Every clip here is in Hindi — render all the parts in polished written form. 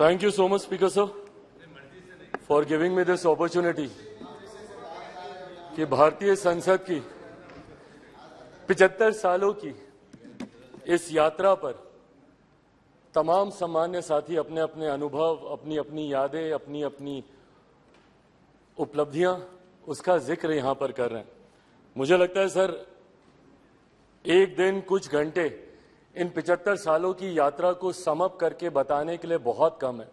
Thank you so much, Speaker sir, for giving me this opportunity कि भारतीय संसद की 75 सालों की इस यात्रा पर तमाम सम्मान्य साथी अपने अपने अनुभव, अपनी अपनी यादें, अपनी अपनी उपलब्धियां, उसका जिक्र यहां पर कर रहे हैं। मुझे लगता है सर, एक दिन कुछ घंटे इन 75 सालों की यात्रा को समअप करके बताने के लिए बहुत कम है,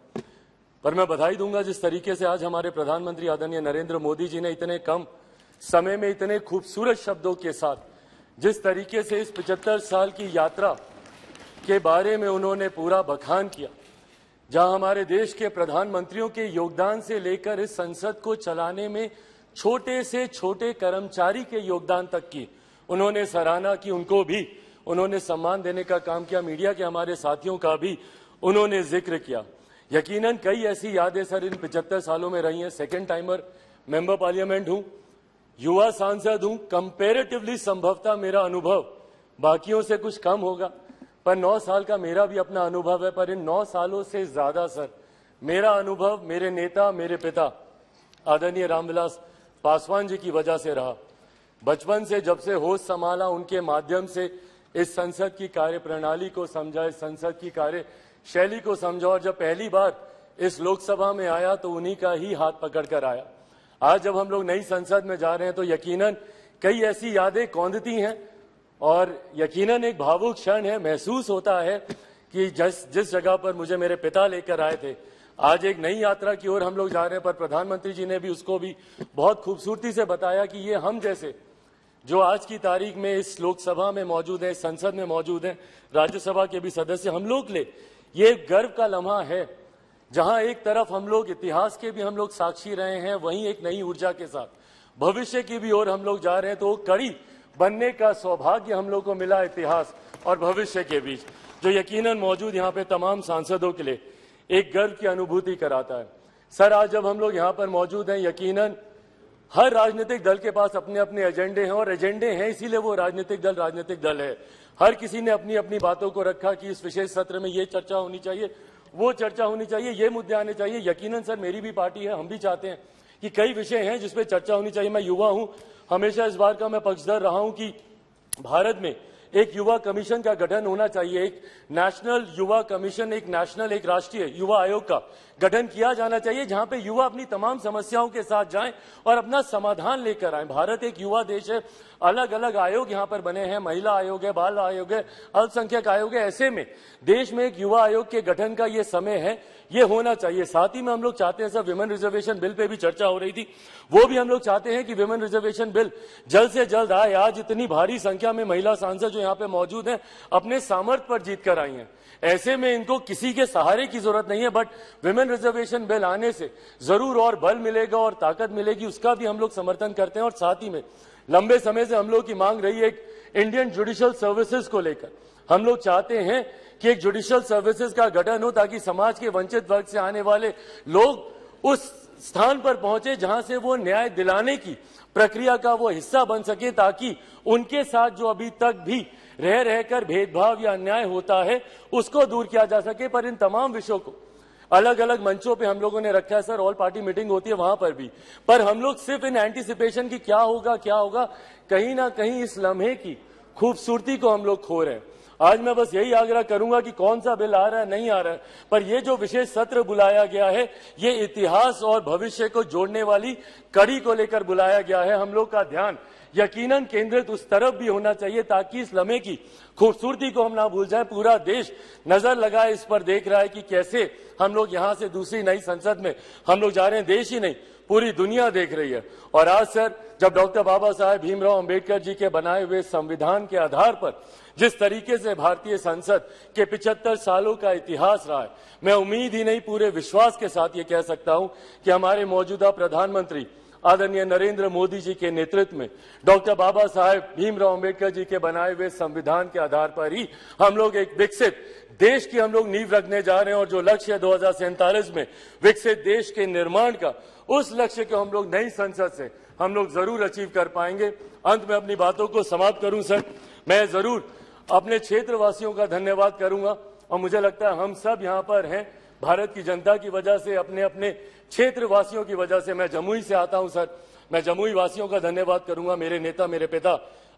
पर मैं बधाई दूंगा जिस तरीके से आज हमारे प्रधानमंत्री आदरणीय नरेंद्र मोदी जी ने इतने कम समय में इतने खूबसूरत शब्दों के साथ जिस तरीके से इस 75 साल की यात्रा के बारे में उन्होंने पूरा बखान किया, जहां हमारे देश के प्रधानमंत्रियों के योगदान से लेकर इस संसद को चलाने में छोटे से छोटे कर्मचारी के योगदान तक की उन्होंने सराहना की, उनको भी उन्होंने सम्मान देने का काम किया। मीडिया के हमारे साथियों का भी उन्होंने जिक्र किया। यकीनन कई ऐसी यादें सर इन 75 सालों में रही हैं। सेकेंड टाइमर मेंबर पार्लियामेंट हूं, युवा सांसद हूं, कंपैरेटिवली संभवतः मेरा अनुभव बाकियों से कुछ कम होगा, पर 9 साल का मेरा भी अपना अनुभव है। पर इन 9 सालों से ज्यादा सर मेरा अनुभव मेरे नेता, मेरे पिता आदरणीय रामविलास पासवान जी की वजह से रहा। बचपन से जब से होश संभाला, उनके माध्यम से इस संसद की कार्य प्रणाली को समझा, इस संसद की कार्य शैली को समझा, और जब पहली बार इस लोकसभा में आया तो उन्हीं का ही हाथ पकड़कर आया। आज जब हम लोग नई संसद में जा रहे हैं तो यकीनन कई ऐसी यादें कौंधती हैं और यकीनन एक भावुक क्षण है। महसूस होता है कि जिस जगह पर मुझे मेरे पिता लेकर आए थे, आज एक नई यात्रा की ओर हम लोग जा रहे हैं। पर प्रधानमंत्री जी ने भी उसको भी बहुत खूबसूरती से बताया कि ये हम जैसे जो आज की तारीख में इस लोकसभा में मौजूद है, संसद में मौजूद है, राज्यसभा के भी सदस्य, हम लोग ले ये गर्व का लम्हा है, जहां एक तरफ हम लोग इतिहास के भी हम लोग साक्षी रहे हैं, वहीं एक नई ऊर्जा के साथ भविष्य की भी ओर हम लोग जा रहे हैं। तो कड़ी बनने का सौभाग्य हम लोग को मिला इतिहास और भविष्य के बीच, जो यकीनन मौजूद यहाँ पे तमाम सांसदों के लिए एक गर्व की अनुभूति कराता है। सर, आज जब हम लोग यहाँ पर मौजूद हैं, यकीनन हर राजनीतिक दल के पास अपने अपने एजेंडे हैं, और एजेंडे हैं इसीलिए वो राजनीतिक दल है। हर किसी ने अपनी अपनी बातों को रखा कि इस विशेष सत्र में ये चर्चा होनी चाहिए, वो चर्चा होनी चाहिए, ये मुद्दे आने चाहिए। यकीनन सर, मेरी भी पार्टी है, हम भी चाहते हैं कि कई विषय हैं जिसपे चर्चा होनी चाहिए। मैं युवा हूं, हमेशा इस बार का मैं पक्षधर रहा हूं कि भारत में एक युवा कमीशन का गठन होना चाहिए, एक नेशनल युवा कमीशन, एक नेशनल, एक राष्ट्रीय युवा आयोग का गठन किया जाना चाहिए, जहां पे युवा अपनी तमाम समस्याओं के साथ जाएं और अपना समाधान लेकर आए। भारत एक युवा देश है, अलग अलग आयोग यहां पर बने हैं, महिला आयोग है, बाल आयोग है, अल्पसंख्यक आयोग है। ऐसे में देश में एक युवा आयोग के गठन का ये समय है, ये होना चाहिए। साथ ही में हम लोग चाहते हैं sir, women reservation bill pay भी चर्चा हो रही थी, वो भी हम लोग चाहते हैं कि विमेन रिजर्वेशन बिल जल्द से जल्द आए। आज इतनी भारी संख्या में महिला सांसद जो यहाँ पे मौजूद हैं, अपने सामर्थ्य पर जीत कर आई हैं। ऐसे में इनको किसी के सहारे की जरूरत नहीं है, बट विमेन रिजर्वेशन बिल आने से जरूर और बल मिलेगा और ताकत मिलेगी, उसका भी हम लोग समर्थन करते हैं। और साथ ही में लंबे समय से हम लोग की मांग रही है एक इंडियन जुडिशियल सर्विसेज को लेकर। हम लोग चाहते हैं कि एक जुडिशियल सर्विसेज का गठन हो, ताकि समाज के वंचित वर्ग से आने वाले लोग उस स्थान पर पहुंचे जहां से वो न्याय दिलाने की प्रक्रिया का वो हिस्सा बन सके, ताकि उनके साथ जो अभी तक भी रह रहकर भेदभाव या अन्याय होता है उसको दूर किया जा सके। पर इन तमाम विषयों को अलग अलग मंचों पे हम लोगों ने रखा है सर, ऑल पार्टी मीटिंग होती है वहां पर भी, पर हम लोग सिर्फ इन एंटीसिपेशन की क्या होगा, कहीं ना कहीं इस लम्हे की खूबसूरती को हम लोग खो रहे हैं। आज मैं बस यही आग्रह करूंगा कि कौन सा बिल आ रहा है, नहीं आ रहा है, पर ये जो विशेष सत्र बुलाया गया है, ये इतिहास और भविष्य को जोड़ने वाली कड़ी को लेकर बुलाया गया है। हम लोग का ध्यान यकीनन केंद्रित उस तरफ भी होना चाहिए, ताकि इस लम्हे की खूबसूरती को हम ना भूल जाए। पूरा देश नजर लगाए इस पर, देख रहा है कि कैसे हम लोग यहां से दूसरी नई संसद में हम लोग जा रहे हैं। देश ही नहीं, पूरी दुनिया देख रही है। और आज सर, जब डॉक्टर बाबा साहेब भीमराव अंबेडकर जी के बनाए हुए संविधान के आधार पर जिस तरीके से भारतीय संसद के 75 सालों का इतिहास रहा है, मैं उम्मीद ही नहीं पूरे विश्वास के साथ ये कह सकता हूं कि हमारे मौजूदा प्रधानमंत्री आदरणीय नरेंद्र मोदी जी के नेतृत्व में डॉक्टर बाबा साहेब भीमराव अंबेडकर जी के बनाए हुए संविधान के आधार पर ही हम लोग एक विकसित देश की हम लोग नींव रखने जा रहे हैं। और जो लक्ष्य है 2047 में विकसित देश के निर्माण का, उस लक्ष्य को हम लोग नई संसद से हम लोग जरूर अचीव कर पाएंगे। अंत में अपनी बातों को समाप्त करूं सर, मैं जरूर अपने क्षेत्रवासियों का धन्यवाद करूंगा, और मुझे लगता है हम सब यहाँ पर हैं भारत की जनता की वजह से, अपने अपने क्षेत्र वासियों की वजह से। मैं जमुई से आता हूं सर, मैं जमुई वासियों का धन्यवाद करूंगा। मेरे नेता, मेरे पिता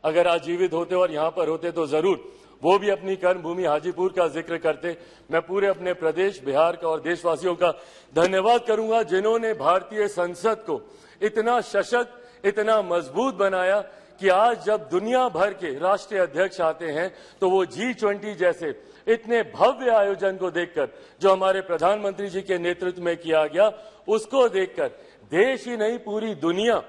अगर आज जीवित होते और यहां पर होते तो जरूर वो भी अपनी कर्मभूमि हाजीपुर का जिक्र करते। मैं पूरे अपने प्रदेश बिहार का और देशवासियों का धन्यवाद करूंगा जिन्होंने भारतीय संसद को इतना सशक्त, इतना मजबूत बनाया कि आज जब दुनिया भर के राष्ट्रीय अध्यक्ष आते हैं तो वो G20 जैसे इतने भव्य आयोजन को देखकर, जो हमारे प्रधानमंत्री जी के नेतृत्व में किया गया, उसको देखकर देश ही नहीं पूरी दुनिया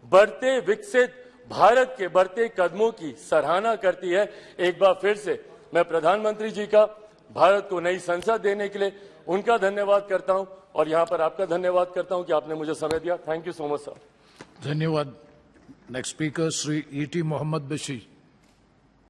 बढ़ते विकसित भारत के बढ़ते कदमों की सराहना करती है। एक बार फिर से मैं प्रधानमंत्री जी का भारत को नई संसद देने के लिए उनका धन्यवाद करता हूं और यहां पर आपका धन्यवाद करता हूं कि आपने मुझे समय दिया। Thank you so much sir. धन्यवाद। Next speaker Shri E.T. Mohammed Bashir.